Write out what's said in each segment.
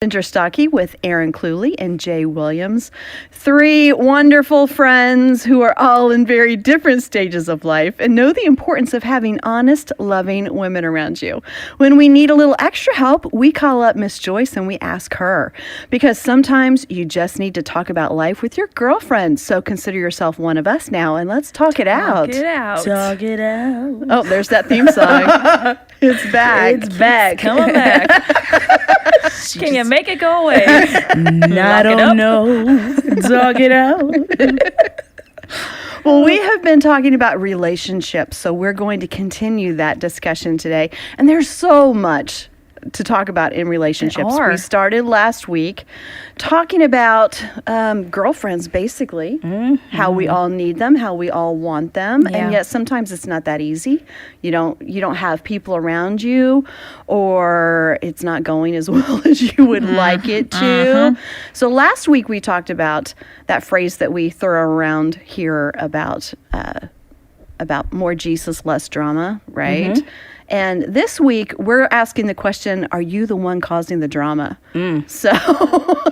Ginger Stocky with Aaron Cluley and Jay Williams. 3 wonderful friends who are all in very different stages of life and know the importance of having honest, loving women around you. When we need a little extra help, we call up Miss Joyce and we ask her. Because sometimes you just need to talk about life with your girlfriend. So consider yourself one of us now and let's talk it out. Talk it out. Talk it out. Oh, there's that theme song. It's back. It's back. Coming back. Can you make it go away? I don't know. Talk it out. Well, we have been talking about relationships, so we're going to continue that discussion today. And there's so much to talk about in relationships. We started last week talking about girlfriends, basically, how we all need them, how we all want them, and yet sometimes it's not that easy. You don't have people around you, or it's not going as well as you would like it to. So last week we talked about that phrase that we throw around here about more Jesus, less drama, right? And this week, we're asking the question, are you the one causing the drama? So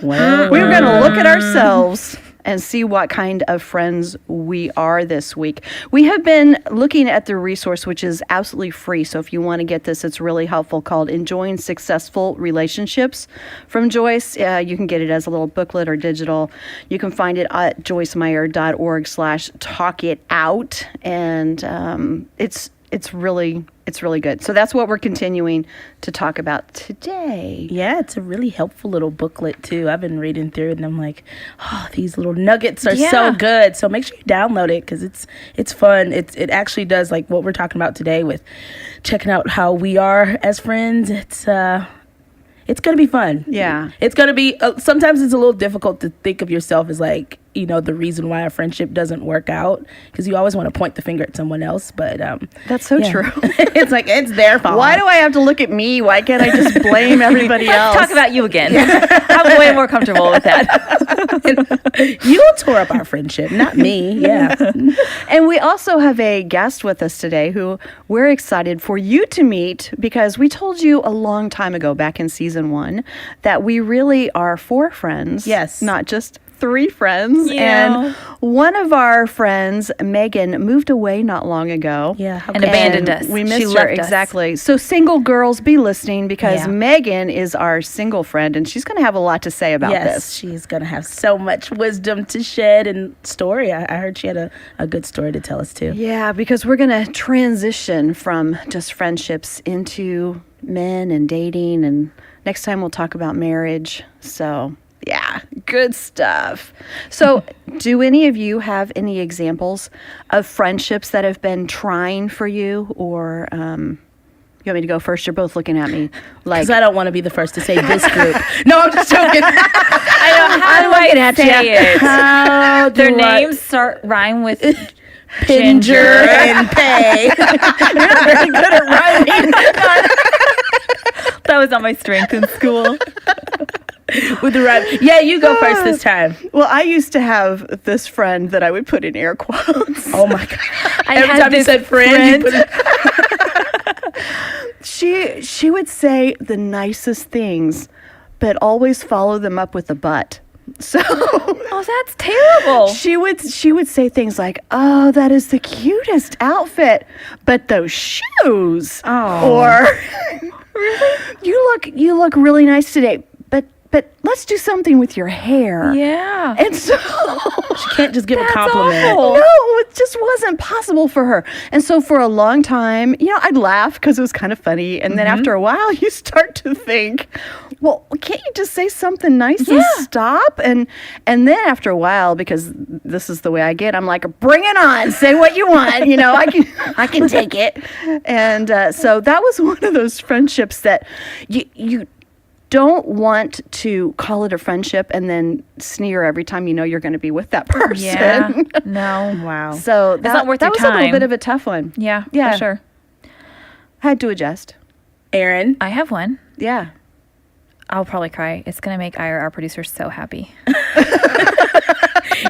we're going to look at ourselves and see what kind of friends we are this week. We have been looking at the resource, which is absolutely free. So if you want to get this, it's really helpful, called Enjoying Successful Relationships from Joyce. You can get it as a little booklet or digital. You can find it at joycemeyer.org/talkitout. And it's really good. So that's what we're continuing to talk about today. Yeah, it's a really helpful little booklet too. I've been reading through it and I'm like, oh, these little nuggets are so good. So make sure you download it because it's fun. It actually does like what we're talking about today with checking out how we are as friends. It's going to be fun. Yeah. It's going to be, sometimes it's a little difficult to think of yourself as like, the reason why a friendship doesn't work out, because you always want to point the finger at someone else. But that's so true. It's like, it's their fault. Why do I have to look at me? Why can't I just blame everybody else? Let's talk about you again. I'm way more comfortable with that. You tore up our friendship, not me. Yeah. And we also have a guest with us today who we're excited for you to meet, because we told you a long time ago, back in season 1, that we really are 4 friends. Yes. Not just 3 friends. Yeah. And one of our friends, Megan, moved away not long ago. Yeah. And abandoned us. We missed She her. left us. Exactly. So single girls, be listening, because Megan is our single friend and she's going to have a lot to say about this. She's going to have so much wisdom to shed and story. I heard she had a good story to tell us too. Yeah, because we're going to transition from just friendships into men and dating, and next time we'll talk about marriage. So yeah, good stuff. So do any of you have any examples of friendships that have been trying for you? Or you want me to go first? You're both looking at me like... Because I don't want to be the first to say this group. No, I'm just joking. I know. How do I say it? How do Their names rhyme with Ginger and Pay. You're not very good at rhyming. That was not my strength in school. With the rhyme. Yeah, you go first this time. Well, I used to have this friend that I would put in air quotes. Oh my God. I Every had time you this said friend, you put it... She would say the nicest things, but always follow them up with a but. So Oh, that's terrible. she would say things like, "Oh, that is the cutest outfit, but those shoes." Oh. Or really? You look really nice today, but let's do something with your hair. Yeah. And so She can't just give a That's compliment. awful. no, it just wasn't possible for her. And so for a long time, I'd laugh because it was kind of funny. And then after a while, you start to think, well, can't you just say something nice and stop? And then after a while, because this is the way I get, I'm like, bring it on. Say what you want. I can take it. And so that was one of those friendships that you don't want to call it a friendship and then sneer every time you're going to be with that person. Yeah. No. Wow. So not worth that your was a little time. bit of a tough one. Yeah, Yeah. for sure. Had to adjust. Aaron. I have one. Yeah. I'll probably cry. It's going to make our producer so happy.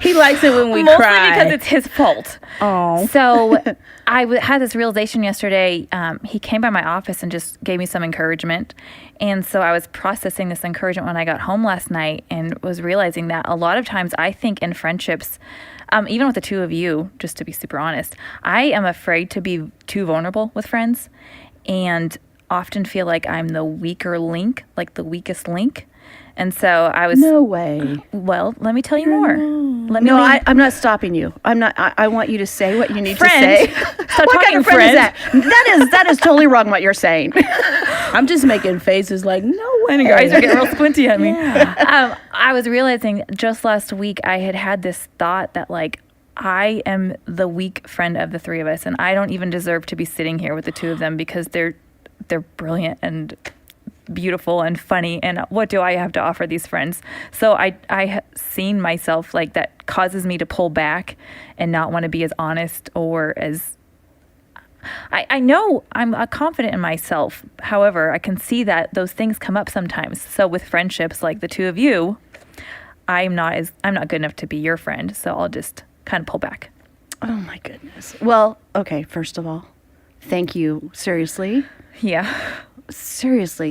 He likes it when we Mostly cry. because it's his fault. Oh. So I had this realization yesterday. He came by my office and just gave me some encouragement. And so I was processing this encouragement when I got home last night and was realizing that a lot of times I think in friendships, even with the two of you, just to be super honest, I am afraid to be too vulnerable with friends and often feel like I'm the weaker link, like the weakest link. And so I was... No way. Well, let me tell you more. I'm not stopping you. I want you to say what you need Friend. to say. Stop What kind of friend is that? That is totally wrong what you're saying. I'm just making faces like, no way. And your eyes are getting real squinty at me. Yeah. I was realizing just last week I had this thought that like I am the weak friend of the three of us, and I don't even deserve to be sitting here with the two of them because they're brilliant and beautiful and funny, and what do I have to offer these friends? So I seen myself like that causes me to pull back and not want to be as honest or as I know I'm confident in myself. However, I can see that those things come up sometimes. So with friendships like the two of you, I'm not good enough to be your friend, so I'll just kind of pull back. Oh my goodness. Well, okay, first of all, thank you. Seriously,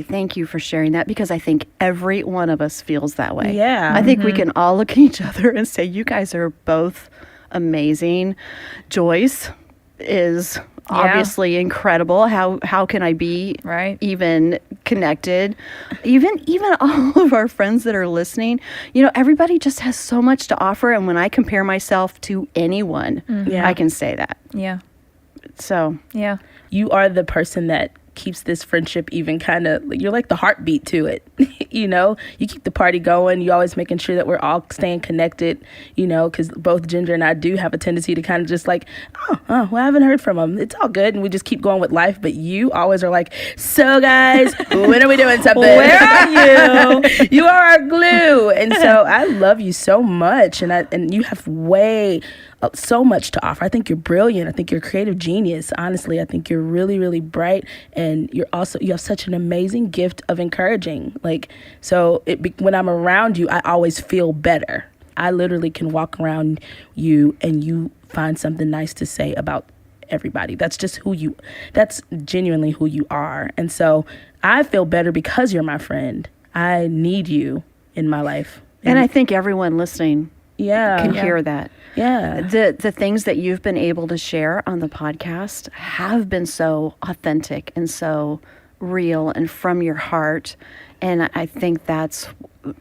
thank you for sharing that, because I think every one of us feels that way. Yeah. I think we can all look at each other and say, you guys are both amazing. Joyce is obviously incredible. How can I be even connected? Even all of our friends that are listening, everybody just has so much to offer. And when I compare myself to anyone, I can say that. Yeah. So. Yeah. You are the person that keeps this friendship even kind of, you're like the heartbeat to it. You keep the party going. You always making sure that we're all staying connected, because both Ginger and I do have a tendency to kind of just like, well, I haven't heard from them. It's all good. And we just keep going with life. But you always are like, so guys, when are we doing something? Where are you? You are our glue. And so I love you so much. And you have so much to offer. I think you're brilliant. I think you're a creative genius. Honestly, I think you're really, really bright. And you have such an amazing gift of encouraging. When I'm around you, I always feel better. I literally can walk around you and you find something nice to say about everybody. That's genuinely who you are. And so I feel better because you're my friend. I need you in my life. And I think everyone listening can hear that. Yeah. The things that you've been able to share on the podcast have been so authentic and so real and from your heart. And I think that's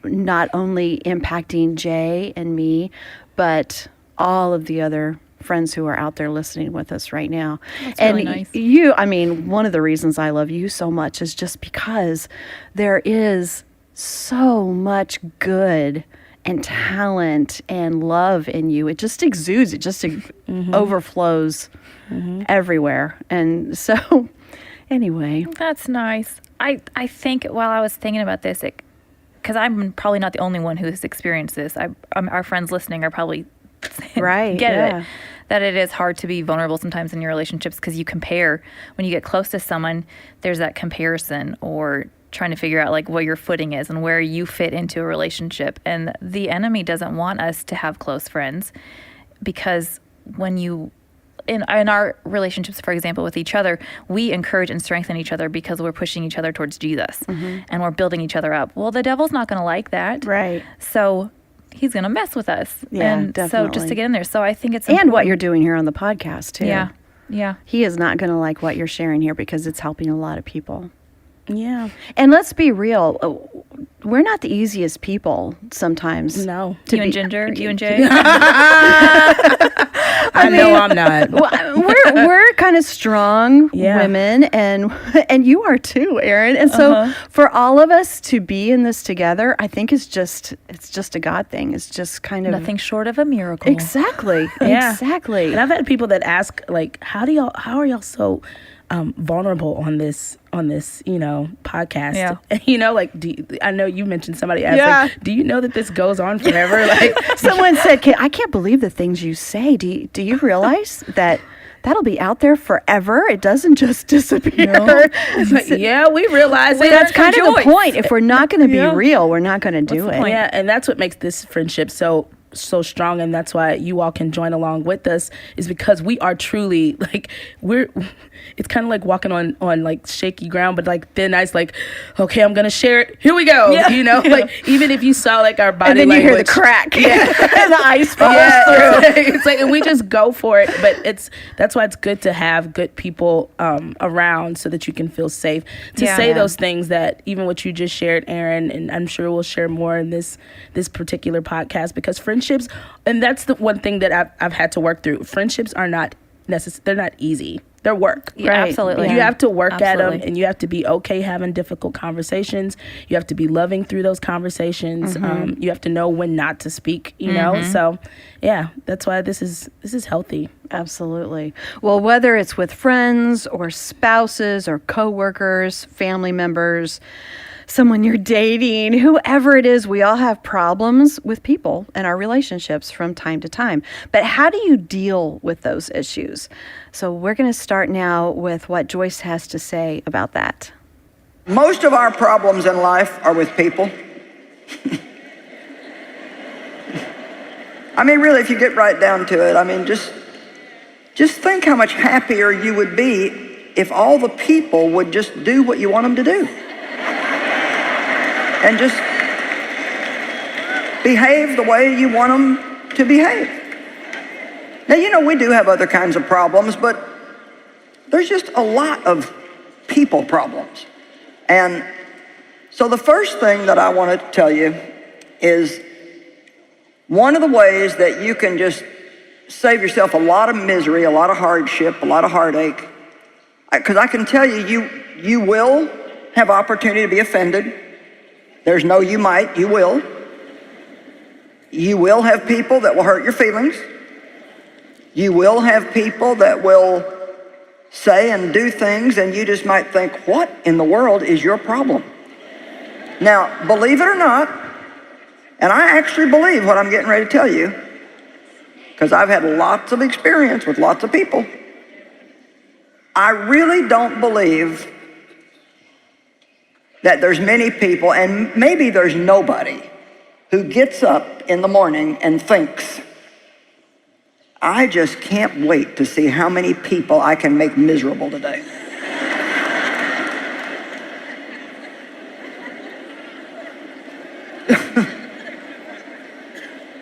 not only impacting Jay and me, but all of the other friends who are out there listening with us right now. That's and really nice. One of the reasons I love you so much is just because there is so much good and talent and love in you. It just exudes. It just overflows everywhere. And so, anyway. That's nice. I think while I was thinking about this, because I'm probably not the only one who has experienced this. Our friends listening are probably get it. That it is hard to be vulnerable sometimes in your relationships because you compare. When you get close to someone, there's that comparison or trying to figure out like what your footing is and where you fit into a relationship. And the enemy doesn't want us to have close friends because when you in our relationships, for example, with each other, we encourage and strengthen each other because we're pushing each other towards Jesus and we're building each other up. Well, the devil's not going to like that. Right. So he's going to mess with us. Yeah, and definitely. So just to get in there. So I think it's important. And what you're doing here on the podcast, too. Yeah. Yeah. He is not going to like what you're sharing here because it's helping a lot of people. Yeah. And let's be real. We're not the easiest people sometimes. No. You and Ginger? You and Jay? I know I'm not. We're kind of strong women, and you are too, Erin. And so for all of us to be in this together, I think it's just a God thing. It's just kind of nothing short of a miracle. Exactly. Yeah. Exactly. And I've had people that ask, like, how are y'all so vulnerable on this podcast? Yeah. Like, I know you mentioned somebody asked, like, do you know that this goes on forever? Like, someone said, I can't believe the things you say. Do you realize that that'll be out there forever? It doesn't just disappear. No. Like, yeah, we realize it. That's kind of the point. If we're not going to be real, we're not going to do it. Yeah, and that's what makes this friendship so so strong, and that's why you all can join along with us, is because we are truly like it's kind of like walking on like shaky ground, but like thin ice. Like, okay, I'm gonna share it. Here we go. Like even if you saw like our body and then language, you hear the crack, and the ice falls through. It's like, and we just go for it. But that's why it's good to have good people around, so that you can feel safe to say those things that even what you just shared, Aaron, and I'm sure we'll share more in this particular podcast, because friendships, and that's the one thing that I've had to work through. Friendships are not they're not easy. They're work. Yeah, right? Absolutely. You have to work at them, and you have to be okay having difficult conversations. You have to be loving through those conversations. You have to know when not to speak, you know? So, yeah, that's why this is healthy. Absolutely. Well, whether it's with friends or spouses or coworkers, family members, someone you're dating, whoever it is, we all have problems with people and our relationships from time to time. But how do you deal with those issues? So we're going to start now with what Joyce has to say about that. Most of our problems in life are with people. I mean, really, if you get right down to it, I mean, just think how much happier you would be if all the people would just do what you want them to do. And just behave the way you want them to behave. Now, we do have other kinds of problems, but there's just a lot of people problems. And so the first thing that I want to tell you is one of the ways that you can just save yourself a lot of misery, a lot of hardship, a lot of heartache, because I can tell you, you will have opportunity to be offended. There's no you might, you will. You will have people that will hurt your feelings. You will have people that will say and do things, and you just might think, what in the world is your problem? Now, believe it or not, and I actually believe what I'm getting ready to tell you, because I've had lots of experience with lots of people, I really don't believe that there's many people, and maybe there's nobody, who gets up in the morning and thinks, I just can't wait to see how many people I can make miserable today.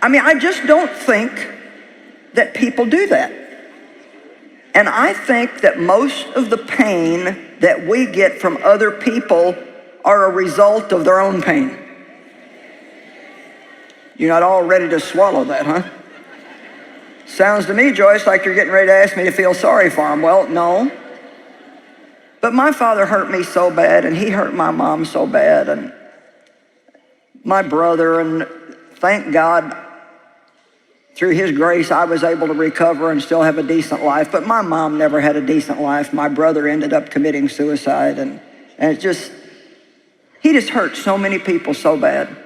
I mean, I just don't think that people do that. And I think that most of the pain that we get from other people are a result of their own pain. You're not all ready to swallow that, huh? Sounds to me, Joyce, like you're getting ready to ask me to feel sorry for him. Well, no. But my father hurt me so bad, and he hurt my mom so bad, and my brother, and thank God, through his grace, I was able to recover and still have a decent life. But my mom never had a decent life. My brother ended up committing suicide, and it's just, he just hurt so many people so bad.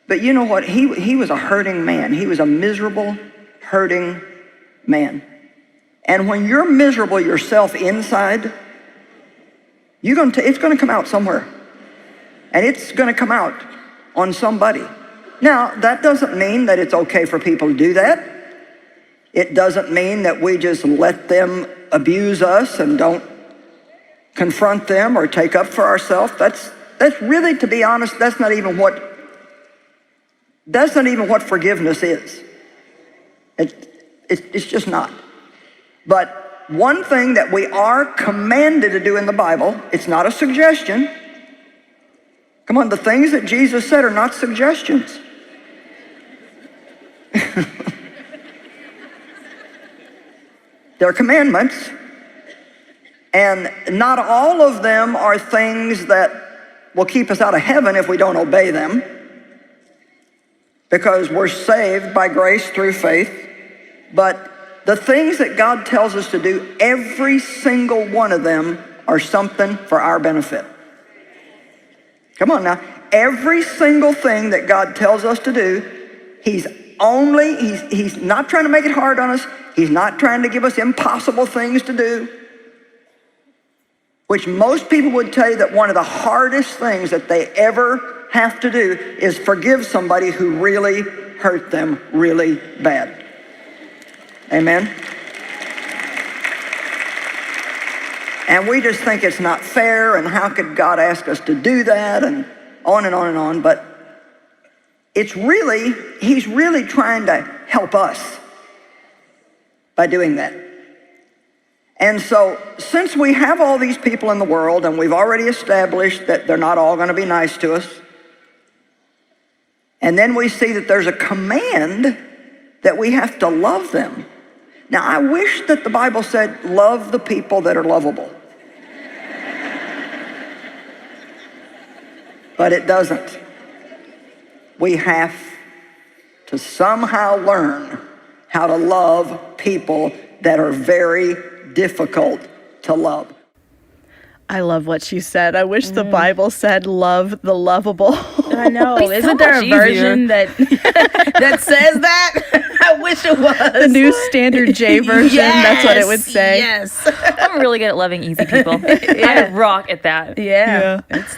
But you know what? He was a hurting man. He was a miserable, hurting man. And when you're miserable yourself inside, it's going to come out somewhere. And it's going to come out on somebody. Now, that doesn't mean that it's okay for people to do that. It doesn't mean that we just let them abuse us and don't confront them or take up for ourselves. That's really, to be honest, that's not even what forgiveness is. It's just not. But one thing that we are commanded to do in the Bible, it's not a suggestion. Come on, the things that Jesus said are not suggestions. They're commandments. And not all of them are things that will keep us out of heaven if we don't obey them, because we're saved by grace through faith. But the things that God tells us to do, every single one of them are something for our benefit. Come on now. Every single thing that God tells us to do, He's not trying to make it hard on us. He's not trying to give us impossible things to do. Which most people would tell you that one of the hardest things that they ever have to do is forgive somebody who really hurt them really bad. Amen? And we just think it's not fair, and how could God ask us to do that, and on and on and on. But he's really trying to help us by doing that. And so, since we have all these people in the world, and we've already established that they're not all going to be nice to us, and then we see that there's a command that we have to love them. Now, I wish that the Bible said, love the people that are lovable. But it doesn't. We have to somehow learn how to love people that are very difficult to love. I love what she said. I wish the Bible said love the lovable. I know. Isn't there a version that says that? I wish it was. The New Standard J version, that's what it would say. Yes. I'm really good at loving easy people. I rock at that. Yeah. It's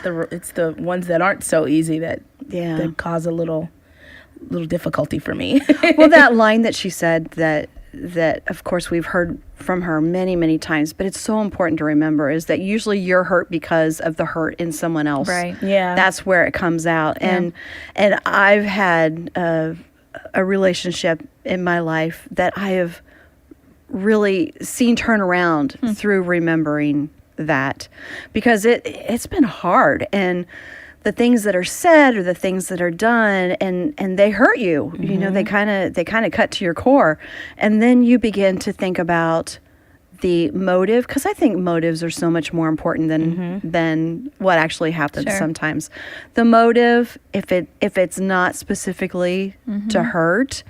the ones that aren't so easy that cause a little difficulty for me. Well, that line that she said that of course we've heard from her many, many times, but it's so important to remember is that usually you're hurt because of the hurt in someone else. Right. Yeah. That's where it comes out. Yeah. And I've had a relationship in my life that I have really seen turn around through remembering that, because it's been hard, and the things that are said or the things that are done, and they hurt you. You know, they kind of cut to your core, and then you begin to think about the motive, because I think motives are so much more important than what actually happens. Sometimes the motive, if it's not specifically to hurt,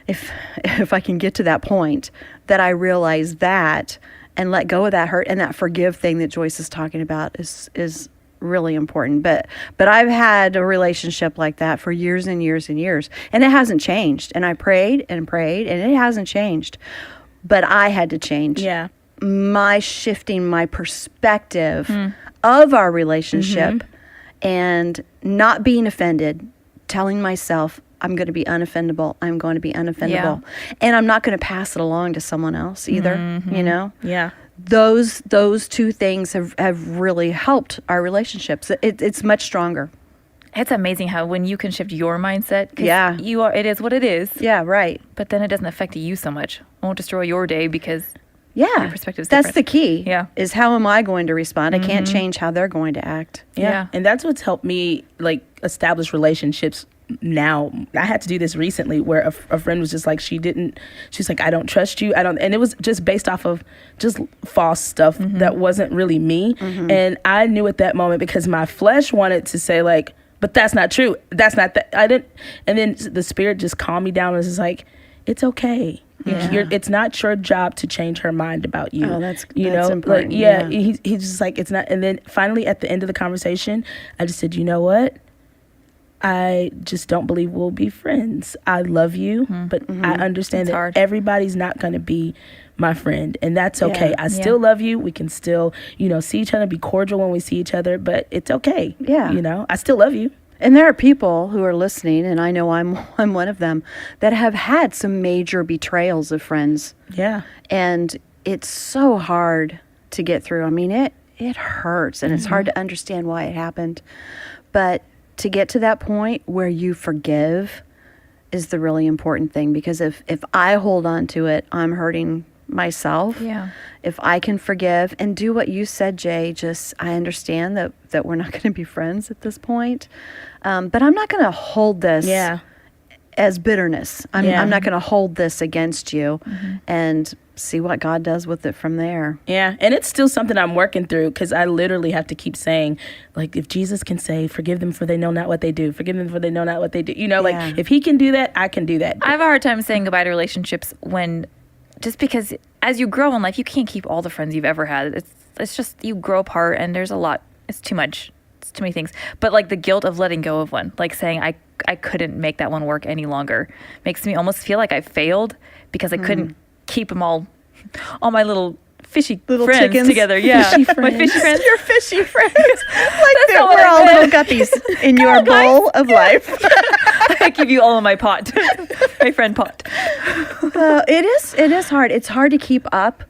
if I can get to that point that I realize that and let go of that hurt, and that forgive thing that Joyce is talking about is really important. But I've had a relationship like that for years and years and years, and it hasn't changed. And I prayed and prayed, and it hasn't changed. But I had to change. Yeah. My shifting my perspective of our relationship and not being offended, telling myself, I'm going to be unoffendable. I'm going to be unoffendable. Yeah. And I'm not going to pass it along to someone else either, you know? Yeah. Those two things have really helped our relationships. It's much stronger. It's amazing how when you can shift your mindset, it is what it is. Yeah, right. But then it doesn't affect you so much. It won't destroy your day because your perspective's that's different. the key. Yeah. Is how am I going to respond? I can't change how they're going to act. Yeah. And that's what's helped me establish relationships now. I had to do this recently where a friend was just like, she's like, I don't trust you. And it was just based off of just false stuff that wasn't really me. And I knew at that moment, because my flesh wanted to say but that's not true. That's not that. I didn't. And then the Spirit just calmed me down and was just like, it's okay. Yeah. It's not your job to change her mind about you. Oh, that's Like, important. he's just like, it's not. And then finally at the end of the conversation, I just said, you know what? I just don't believe we'll be friends. I love you, but I understand that everybody's not going to be my friend, and that's okay. I still love you. We can still, see each other, be cordial when we see each other, but it's okay. Yeah. I still love you. And there are people who are listening, and I know I'm one of them, that have had some major betrayals of friends. Yeah. And it's so hard to get through. I mean, it hurts, and it's hard to understand why it happened. But to get to that point where you forgive is the really important thing, because if I hold on to it, I'm hurting myself. Yeah. If I can forgive and do what you said, Jay, I understand that we're not going to be friends at this point, but I'm not going to hold this as bitterness. I'm not going to hold this against you, and see what God does with it from there. Yeah, and it's still something I'm working through, because I literally have to keep saying, if Jesus can say, forgive them for they know not what they do, forgive them for they know not what they do. If he can do that, I can do that. I have a hard time saying goodbye to relationships just because as you grow in life, you can't keep all the friends you've ever had. It's just you grow apart, and there's a lot. It's too much. It's too many things. But the guilt of letting go of one, saying I couldn't make that one work any longer, makes me almost feel like I failed because I couldn't keep them all my little fishy little friends chickens together. Yeah, fishy friends. my fishy friends. Your fishy friends. We're all little guppies in your bowl of life. I I give you all of my pot, my friend pot. It is hard. It's hard to keep up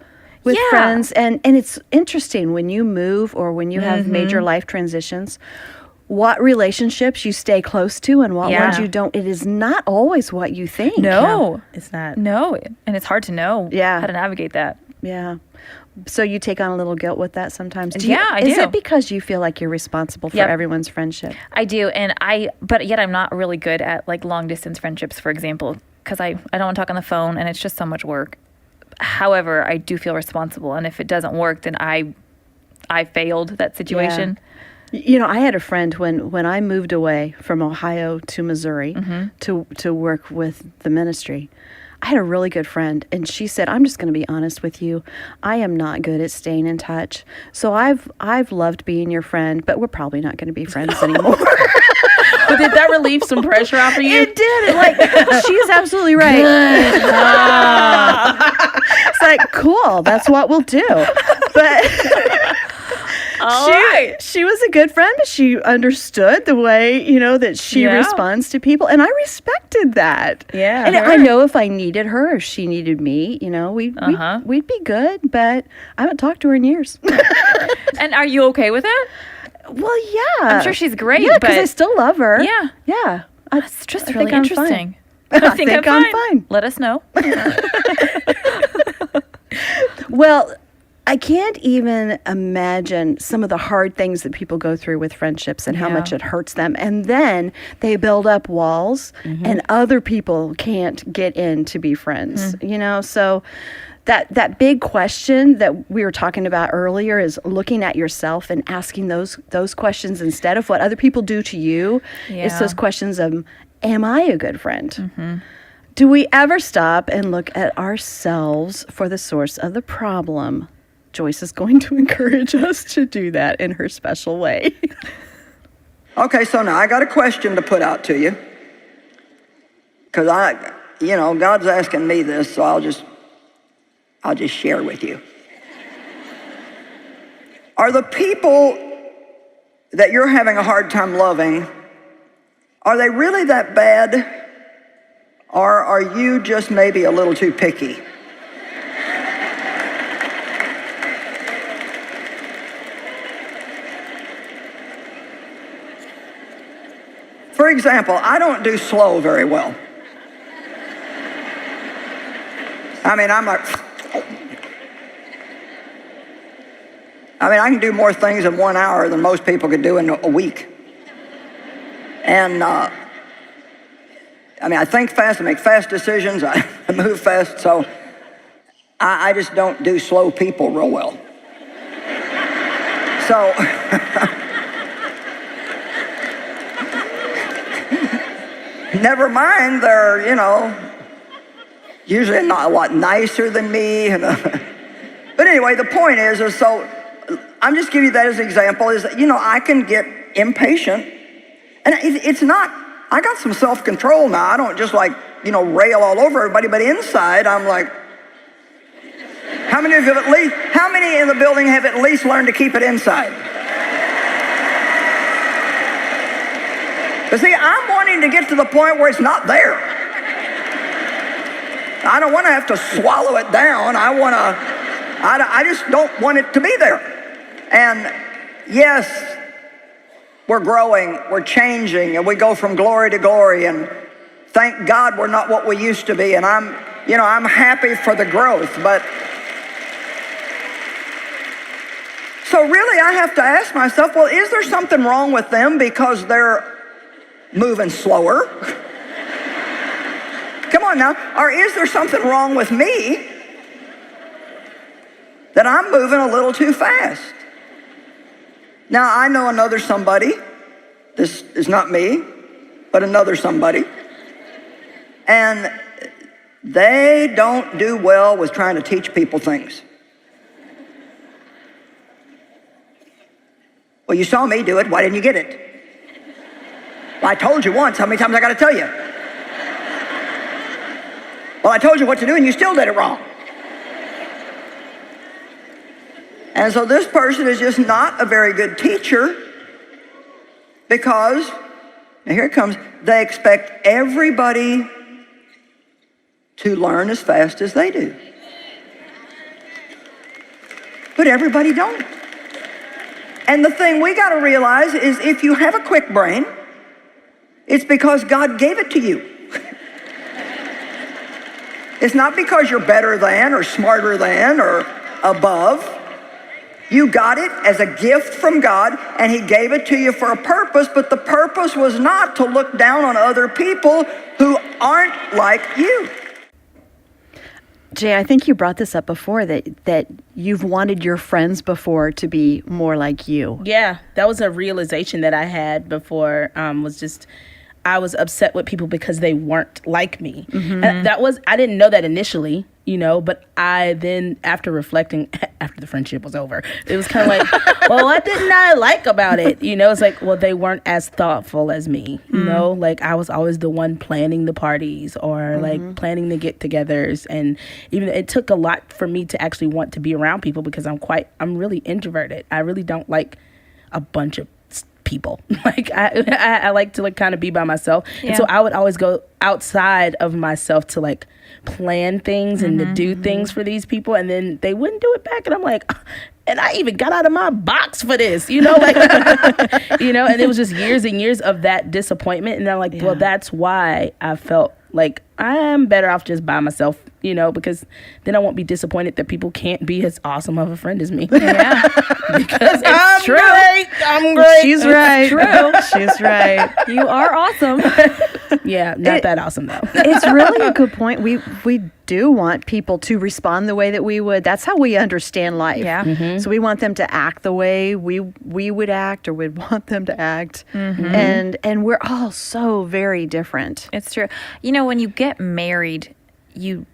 with friends, and it's interesting when you move or when you have major life transitions, what relationships you stay close to and what ones you don't. It is not always what you think. No, it's not. No, and it's hard to know how to navigate that. Yeah. So you take on a little guilt with that sometimes? I do. Is it because you feel like you're responsible for everyone's friendship? I do, but yet I'm not really good at like long distance friendships, for example, because I don't want to talk on the phone and it's just so much work. However, I do feel responsible, and if it doesn't work, then I failed that situation. Yeah. I had a friend when I moved away from Ohio to Missouri to work with the ministry. I had a really good friend, and she said, "I'm just going to be honest with you. I am not good at staying in touch. So I've loved being your friend, but we're probably not going to be friends anymore." But did that relieve some pressure off of you? It did. She's absolutely right. It's like, cool. That's what we'll do. But she was a good friend, but she understood the way, that she responds to people. And I respected that. Yeah. And I know if I needed her or she needed me, we'd be good, but I haven't talked to her in years. And are you okay with it? Well, yeah. I'm sure she's great. Yeah, because I still love her. Yeah. Yeah. It's just really interesting. I think I'm fine. Let us know. Well, I can't even imagine some of the hard things that people go through with friendships and how much it hurts them. And then they build up walls and other people can't get in to be friends, So that big question that we were talking about earlier is looking at yourself and asking those questions instead of what other people do to you. Yeah. It's those questions of, am I a good friend? Do we ever stop and look at ourselves for the source of the problem? Joyce is going to encourage us to do that in her special way. Okay, so now I got a question to put out to you. Because God's asking me this, so I'll just share with you. Are the people that you're having a hard time loving, are they really that bad? Or are you just maybe a little too picky? For example, I don't do slow very well. I'm like, I can do more things in 1 hour than most people could do in a week. And, I think fast, I make fast decisions, I move fast, so I just don't do slow people real well. So, never mind, they're, usually not a lot nicer than me. But anyway, the point is so I'm just giving you that as an example, is that, I can get impatient. And it's not, I got some self-control now. I don't just rail all over everybody, but inside I'm like, how many in the building have at least learned to keep it inside? But see, I'm wanting to get to the point where it's not there. I don't want to have to swallow it down. I just don't want it to be there. And yes, we're growing, we're changing, and we go from glory to glory, and thank God we're not what we used to be, and I'm happy for the growth, but so really I have to ask myself, well, is there something wrong with them because they're moving slower? Come on now. Or is there something wrong with me that I'm moving a little too fast? Now, I know another somebody. This is not me, but another somebody. And they don't do well with trying to teach people things. Well, you saw me do it. Why didn't you get it? Well, I told you once. How many times I got to tell you? Well, I told you what to do and you still did it wrong. And so this person is just not a very good teacher because Now here it comes. They expect everybody to learn as fast as they do. But everybody don't. And the thing we got to realize is if you have a quick brain, it's because God gave it to you. It's not because you're better than or smarter than or above. You got it as a gift from God, and he gave it to you for a purpose, but the purpose was not to look down on other people who aren't like you. Jay, I think you brought this up before, that you've wanted your friends before to be more like you. Yeah, that was a realization that I had before, was just I was upset with people because they weren't like me. Mm-hmm. And I didn't know that initially, but I then, after reflecting, after the friendship was over, it was kind of like, well, what didn't I like about it? It's like, well, they weren't as thoughtful as me, like I was always the one planning the parties or like planning the get-togethers. And even it took a lot for me to actually want to be around people because I'm really introverted. I really don't like a bunch of people. Like I like to like kind of be by myself. Yeah. And so I would always go outside of myself to like plan things and to do things for these people, and then they wouldn't do it back, and I'm like, and I even got out of my box for this, like and it was just years and years of that disappointment, and I'm like, well, that's why I felt like I'm better off just by myself, because then I won't be disappointed that people can't be as awesome of a friend as me. Yeah. Because it's true. I'm great. She's right. True. She's right. You are awesome. Yeah, not that awesome though. It's really a good point. We do want people to respond the way that we would. That's how we understand life. Yeah. Mm-hmm. So we want them to act the way we would act, or we'd want them to act. Mm-hmm. And we're all so very different. It's true. When you get married, you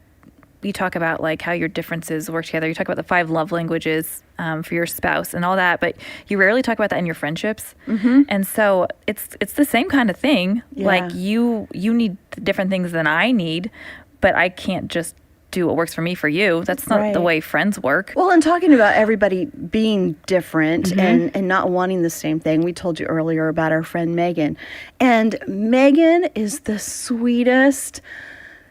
talk about like how your differences work together. You talk about the 5 love languages for your spouse and all that, but you rarely talk about that in your friendships. Mm-hmm. And so it's the same kind of thing. Yeah. Like you need different things than I need, but I can't just do what works for me for you. That's not the way friends work. Well, and talking about everybody being different and not wanting the same thing, we told you earlier about our friend Megan. And Megan is the sweetest,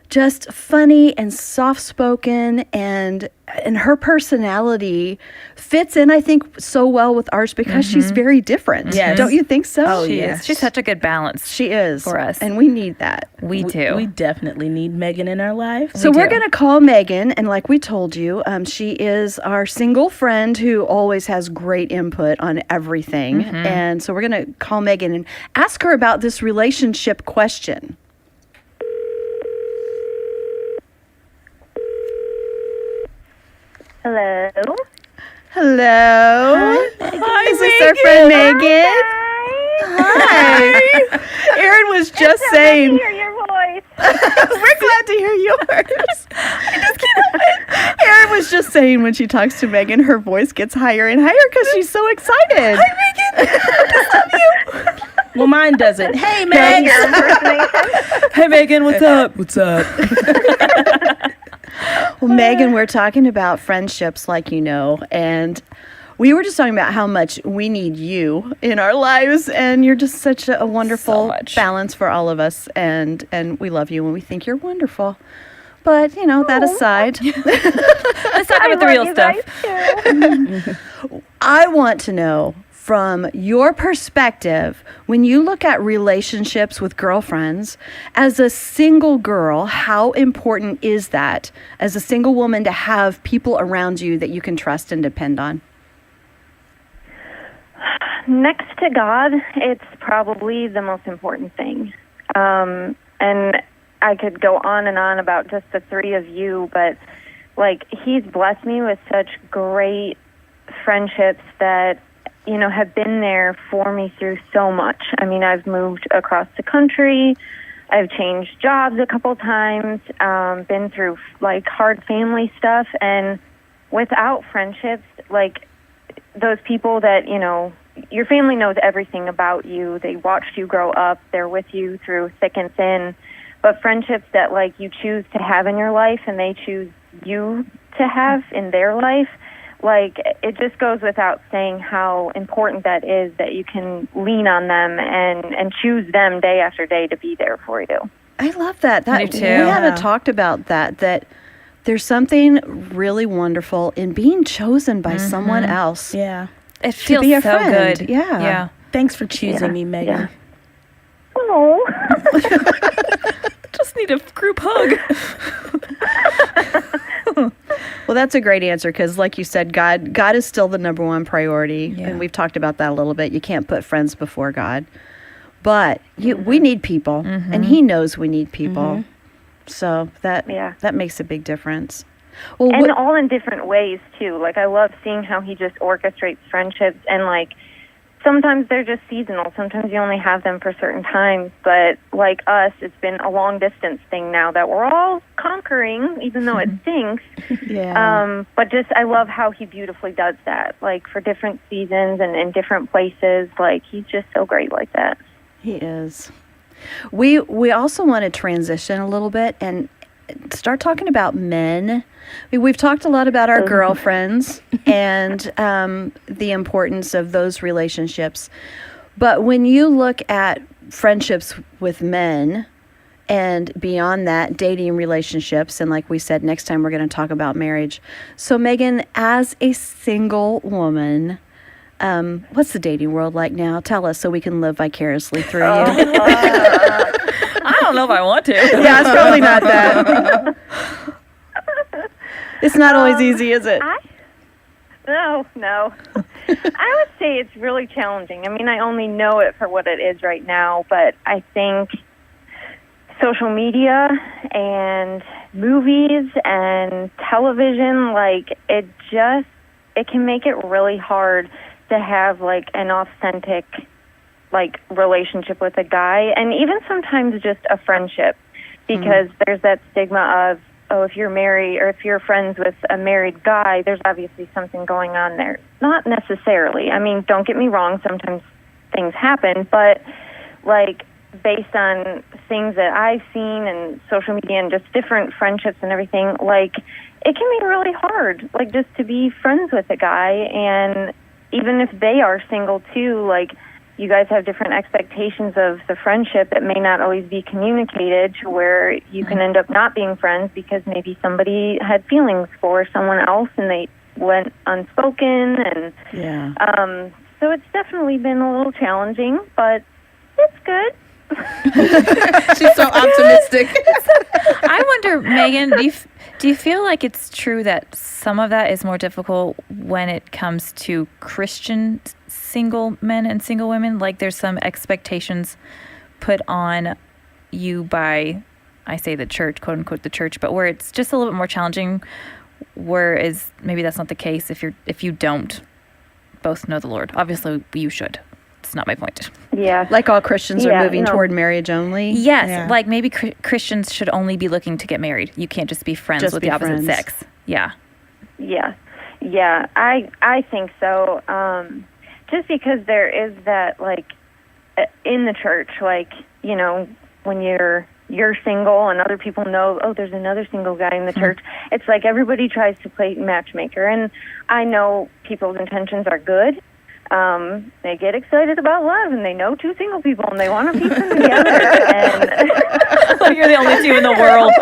just funny and soft-spoken, and her personality fits in, I think, so well with ours because she's very different. Yes. Don't you think so? Oh, she is. She's such a good balance. She is. For us. And we need that. We do. We definitely need Megan in our life. So we're going to call Megan, and like we told you, she is our single friend who always has great input on everything. And so we're going to call Megan and ask her about this relationship question. Hello. Hello. Hi, is this our friend Megan? Hi. Erin was just saying. I'm glad to hear your voice. We're glad to hear yours. I just can't. Erin was just saying when she talks to Megan, her voice gets higher and higher because she's so excited. Hi, Megan. I love you. Well, mine doesn't. Hey, Megan. Hey, Megan. What's up? What's up? Well, Megan, we're talking about friendships, like and we were just talking about how much we need you in our lives, and you're just such a wonderful balance for all of us, and we love you, and we think you're wonderful. But, that aside. Let's talk about the real stuff. I want to know, from your perspective, when you look at relationships with girlfriends, as a single girl, how important is that as a single woman to have people around you that you can trust and depend on? Next to God, it's probably the most important thing. And I could go on and on about just the 3 of you, but he's blessed me with such great friendships that have been there for me through so much. I mean, I've moved across the country. I've changed jobs a couple times, been through, hard family stuff. And without friendships, those people that, your family knows everything about you. They watched you grow up. They're with you through thick and thin. But friendships that, you choose to have in your life and they choose you to have in their life, like, it just goes without saying how important that is, that you can lean on them and choose them day after day to be there for you. I love that. Me too. We haven't talked about that there's something really wonderful in being chosen by someone else. Yeah. It feels be a so friend. good. Yeah. Yeah. Thanks for choosing me, Megan. Yeah. Oh. Just need a group hug. Well, that's a great answer because, like you said, God is still the number one priority, and we've talked about that a little bit. You can't put friends before God, but we need people, and He knows we need people. So that makes a big difference. Well, and all in different ways too. Like, I love seeing how He just orchestrates friendships, and like, sometimes they're just seasonal. Sometimes you only have them for certain times. But like us, it's been a long distance thing now that we're all conquering, even though it stinks. But just, I love how He beautifully does that. Like, for different seasons and in different places. Like, He's just so great like that. He is. We also want to transition a little bit and start talking about men. We've talked a lot about our girlfriends and the importance of those relationships. But when you look at friendships with men and beyond that, dating relationships, and like we said, next time we're going to talk about marriage. So, Megan, as a single woman, what's the dating world like now? Tell us so we can live vicariously through you. I don't know if I want to. Yeah, it's probably not that. It's not always easy, is it? No. I would say it's really challenging. I mean, I only know it for what it is right now, but I think social media and movies and television, like, it can make it really hard to have, like, an authentic, like, relationship with a guy, and even sometimes just a friendship, because there's that stigma of, oh, if you're married or if you're friends with a married guy, there's obviously something going on there. Not necessarily. I mean, don't get me wrong, sometimes things happen, but, like, based on things that I've seen and social media and just different friendships and everything, like, it can be really hard, like, just to be friends with a guy, and even if they are single too, like, you guys have different expectations of the friendship that may not always be communicated, to where you can end up not being friends because maybe somebody had feelings for someone else and they went unspoken. And so it's definitely been a little challenging, but it's good. She's so optimistic. I wonder, Megan, do you feel like it's true that some of that is more difficult when it comes to Christian single men and single women? Like, there's some expectations put on you by, I say the church, quote unquote the church, but where it's just a little bit more challenging, whereas maybe that's not the case if you don't both know the Lord. Obviously, you should. It's not my point. Yeah. Like all Christians are moving toward marriage only? Yes. Yeah. Like, maybe Christians should only be looking to get married. You can't just be friends with the opposite sex. Yeah. Yeah. Yeah. I think so. Just because there is that, like, in the church, like, you know, when you're single and other people know, oh, there's another single guy in the church, it's like everybody tries to play matchmaker. And I know people's intentions are good. They get excited about love, and they know two single people, and they want to piece them together. And well, you're the only two in the world.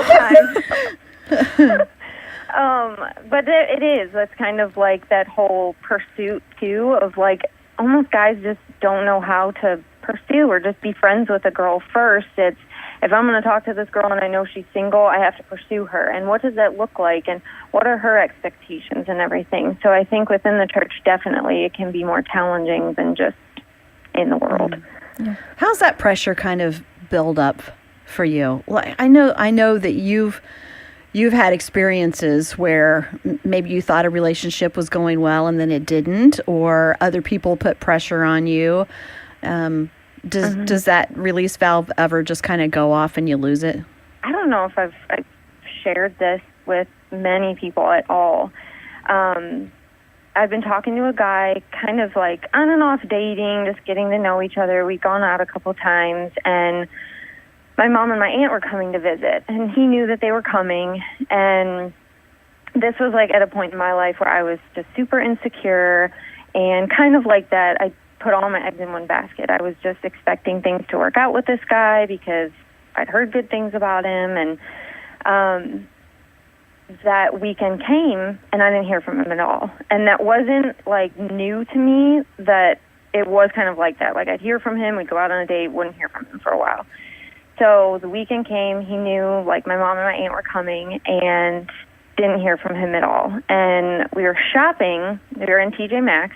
But it is. That's kind of like that whole pursuit, too, of, like, almost guys just don't know how to pursue or just be friends with a girl first. It's, if I'm going to talk to this girl and I know she's single, I have to pursue her. And what does that look like? And what are her expectations and everything? So I think within the church, definitely, it can be more challenging than just in the world. Yeah. How's that pressure kind of build up for you? Well, I know that you've had experiences where maybe you thought a relationship was going well and then it didn't, or other people put pressure on you. Does that release valve ever just kind of go off and you lose it? I don't know if I've shared this with many people at all. I've been talking to a guy, kind of like on and off dating, just getting to know each other. We've gone out a couple times, and my mom and my aunt were coming to visit, and he knew that they were coming, and this was like at a point in my life where I was just super insecure and kind of like that. I put all my eggs in one basket. I was just expecting things to work out with this guy because I'd heard good things about him, and that weekend came and I didn't hear from him at all. And that wasn't like new to me, that it was kind of like that. Like I'd hear from him, we'd go out on a date, wouldn't hear from him for a while. So the weekend came, he knew like my mom and my aunt were coming, and didn't hear from him at all. And we were shopping, we were in TJ Maxx,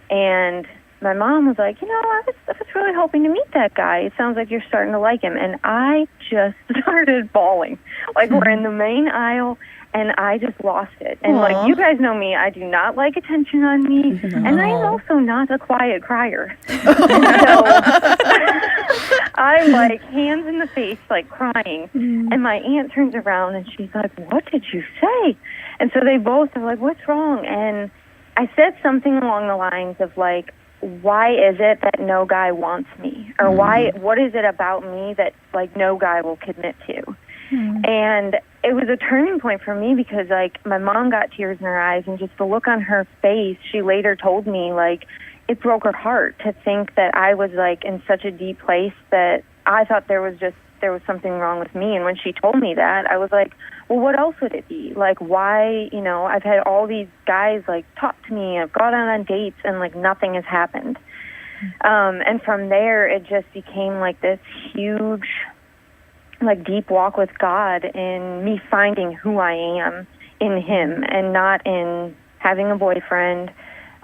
and my mom was like, I was really hoping to meet that guy. It sounds like you're starting to like him. And I just started bawling. Like we're in the main aisle, and I just lost it. And like you guys know me, I do not like attention on me, and I am also not a quiet crier. So I'm like hands in the face, like crying. And my aunt turns around and she's like, "What did you say?" And so they both are like, "What's wrong?" And I said something along the lines of like, why is it that no guy wants me? Or what is it about me that like no guy will commit to? And it was a turning point for me because like my mom got tears in her eyes, and just the look on her face, she later told me like it broke her heart to think that I was like in such a deep place that I thought there was something wrong with me. And when she told me that, I was like, well, what else would it be? Like, why, I've had all these guys, like, talk to me. I've gone out on dates, and, like, nothing has happened. And from there, it just became, like, this huge, like, deep walk with God in me finding who I am in Him, and not in having a boyfriend,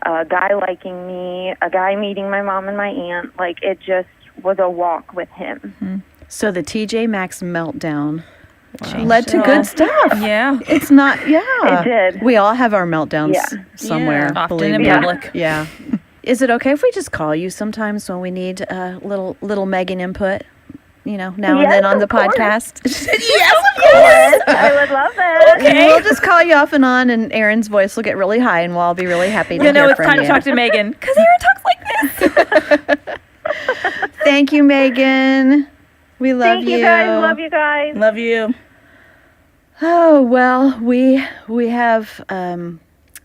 a guy liking me, a guy meeting my mom and my aunt. Like, it just was a walk with Him. So the TJ Maxx meltdown led to good stuff. Yeah. It's not, It did. We all have our meltdowns somewhere. Often believe in me. public. Yeah. Is it okay if we just call you sometimes when we need little Megan input? Now and then on the podcast? Yes, of course. I would love that. Okay. We'll just call you off and on, and Erin's voice will get really high, and we'll all be really happy to hear it's from time you. to talk to Megan, because Erin talks like this. Thank you, Megan. We love Thank you guys. Love you guys. Love you. Oh, well, we have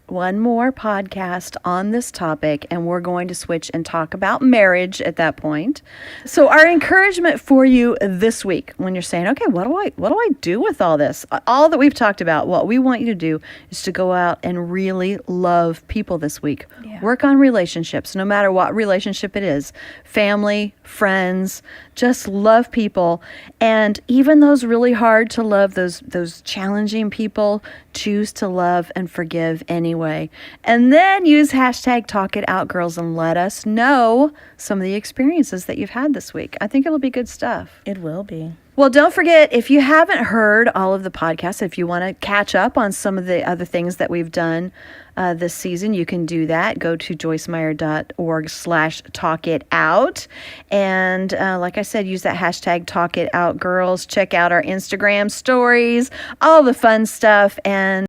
one more podcast on this topic, and we're going to switch and talk about marriage at that point. So our encouragement for you this week, when you're saying, okay, what do I do with all this? All that we've talked about, what we want you to do is to go out and really love people this week. Yeah. Work on relationships, no matter what relationship it is. Family, friends, just love people. And even those really hard to love, those challenging people, choose to love and forgive anyway. And then use hashtag Talk It Out, girls, and let us know some of the experiences that you've had this week. I think it'll be good stuff. It will be. Well, don't forget, if you haven't heard all of the podcasts, if you want to catch up on some of the other things that we've done this season, you can do that. Go to joycemeyer.org/talkitout. And like I said, use that hashtag Talk It Out, girls. Check out our Instagram stories, all the fun stuff. And